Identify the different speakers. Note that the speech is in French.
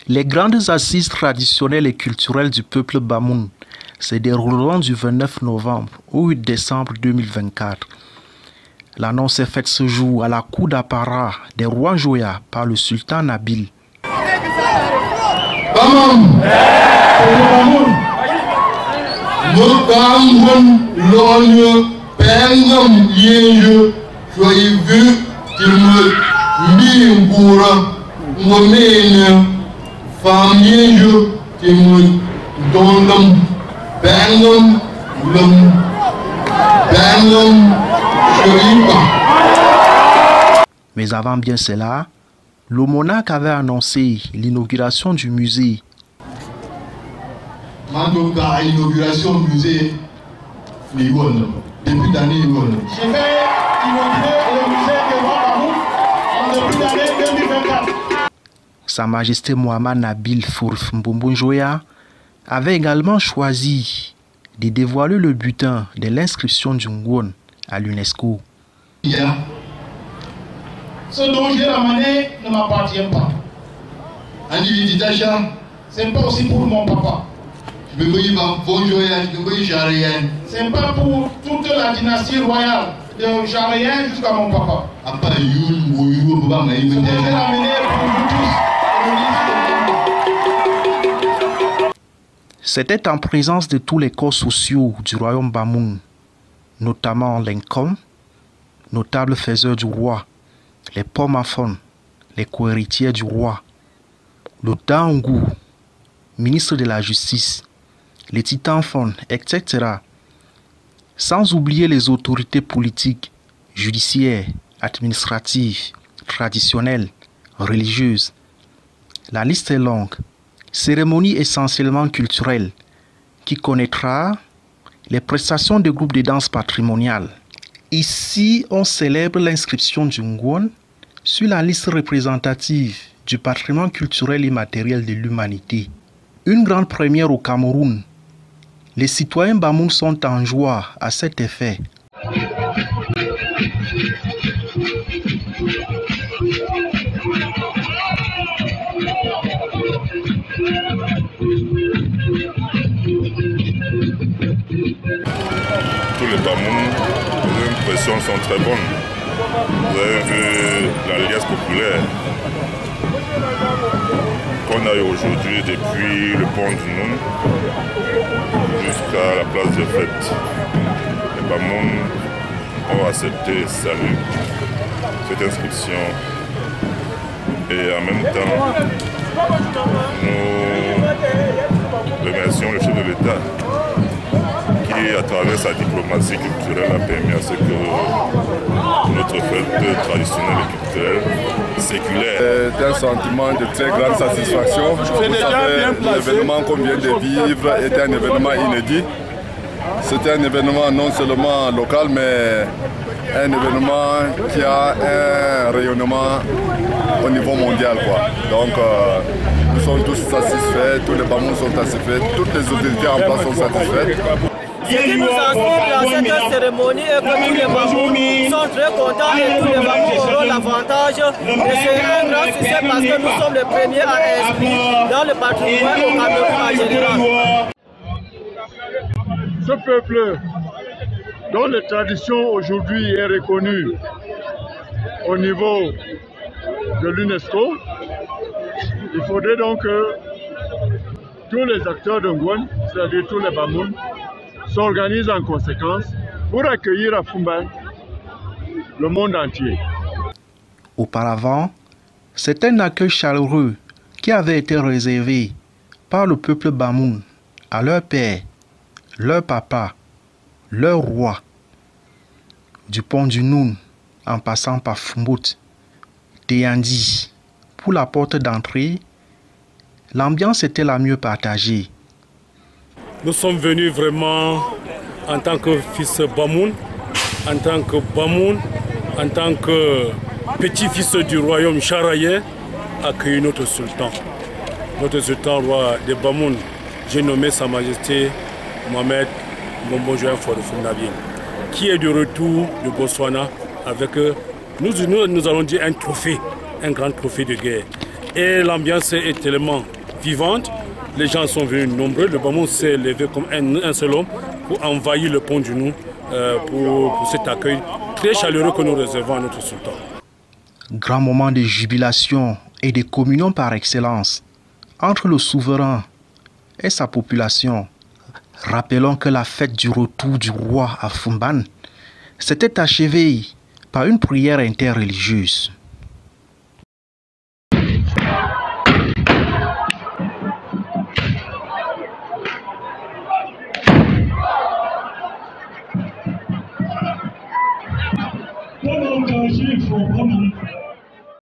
Speaker 1: Les grandes assises traditionnelles et culturelles du peuple Bamoun se dérouleront du 29 novembre au 8 décembre 2024. L'annonce est faite ce jour à la cour d'apparat des rois Joya par le sultan Nabil. Mais avant bien cela, le monarque avait annoncé l'inauguration du musée.
Speaker 2: L'inauguration du musée depuis l'année. Je vais inaugurer le musée de Bamoun depuis l'année 2024.
Speaker 1: Sa Majesté Mohamed Nabil Fourf Mbombo Joya avait également choisi de dévoiler le butin de l'inscription du Ngwon à l'UNESCO.
Speaker 2: Ce dont j'ai ramené ne m'appartient pas. Ce n'est pas aussi pour mon papa. Ce n'est pas pour toute la dynastie royale de Jarien jusqu'à mon papa. Ce que j'ai ramené pour vous tous.
Speaker 1: C'était en présence de tous les corps sociaux du royaume Bamoun, notamment l'Inkom, notable faiseur du roi, les Pomafon, les co-héritiers du roi, le Daongou, ministre de la Justice, les Titanfon, etc. Sans oublier les autorités politiques, judiciaires, administratives, traditionnelles, religieuses. La liste est longue. Cérémonie essentiellement culturelle qui connaîtra les prestations de groupes de danse patrimoniales. Ici, on célèbre l'inscription du Ngwon sur la liste représentative du patrimoine culturel immatériel de l'humanité. Une grande première au Cameroun. Les citoyens Bamoun sont en joie à cet effet.
Speaker 3: Tous les Bamoun, les impressions sont très bonnes. Vous avez vu la liesse populaire qu'on a eu aujourd'hui depuis le pont du Noun jusqu'à la place des fêtes. Les Bamoun ont accepté et salué cette inscription et en même temps nous remercions le chef de l'État qui, à travers sa diplomatie culturelle, a permis à ce que notre fête traditionnelle et culturelle séculaire.
Speaker 4: C'est un sentiment de très grande satisfaction. L'événement qu'on vient de vivre était un événement inédit. C'était un événement non seulement local, mais un événement qui a un rayonnement au niveau mondial, quoi. Donc nous sommes tous satisfaits, tous les Bamouns sont satisfaits, toutes les autorités en place sont satisfaites.
Speaker 5: Ce qui nous inspire dans cette cérémonie est que tous les Bamouns sont très contents et tous les Bamouns auront l'avantage. Et c'est un grand succès parce que nous sommes les premiers à inscrire dans le patrimoine au Cameroun en général.
Speaker 6: Ce peuple dont la tradition aujourd'hui est reconnue au niveau de l'UNESCO, il faudrait donc que tous les acteurs de Ngwon, c'est-à-dire tous les Bamouns, s'organisent en conséquence pour accueillir à Fumban le monde entier.
Speaker 1: Auparavant, c'est un accueil chaleureux qui avait été réservé par le peuple Bamoun à leur père, leur papa, leur roi. Du pont du Noun, en passant par Fumbout, Teyandi, pour la porte d'entrée, l'ambiance était la mieux partagée.
Speaker 7: Nous sommes venus vraiment en tant que fils Bamoun, en tant que Bamoun, en tant que petit-fils du royaume Charaye, accueillir notre sultan. Notre sultan roi de Bamoun, j'ai nommé Sa Majesté Mohamed Mbombo Joya Fourf Nabil. qui est de retour de Botswana avec, nous allons dire, un trophée, un grand trophée de guerre. Et l'ambiance est tellement vivante, les gens sont venus nombreux, le Bamoun s'est levé comme un seul homme pour envahir le pont du Nou pour cet accueil très chaleureux que nous réservons à notre sultan.
Speaker 1: Grand moment de jubilation et de communion par excellence entre le souverain et sa population. Rappelons que la fête du retour du roi à Fumban s'était achevée par une prière interreligieuse.